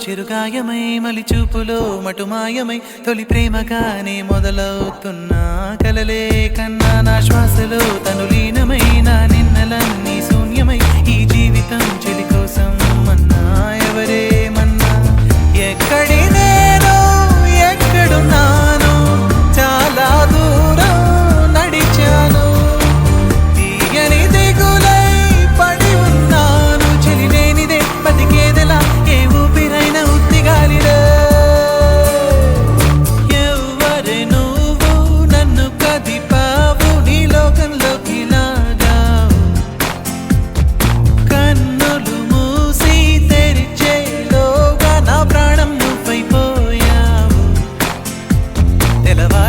చిరుగాయమై మలి చూపులో మటుమాయమై తొలి ప్రేమగానే మొదలవుతున్నా కలలే కన్నా నా శ్వాసలో తను లీనమై నా నిన్నలన్నీ శూన్యమై ఈ జీవితం చెలి కోసం మన్నా ఎవరేమన్నా ఎక్కడి నేను ఎక్కడున్నాను చాలా దూరం నడిచాను తీయని దిగులై పడి ఉన్నాను చెలి లేనిదే బతికేదెలా ఏ ఊపిరైన ఉత్తిగాలిరా ఎవ్వరే నువ్వు నన్ను కదిపావు నీ లోకంలోకి లాగావు కన్నులు మూసి తెరిచేలోగా నా ప్రాణం నువ్వైపోయావు తెలవా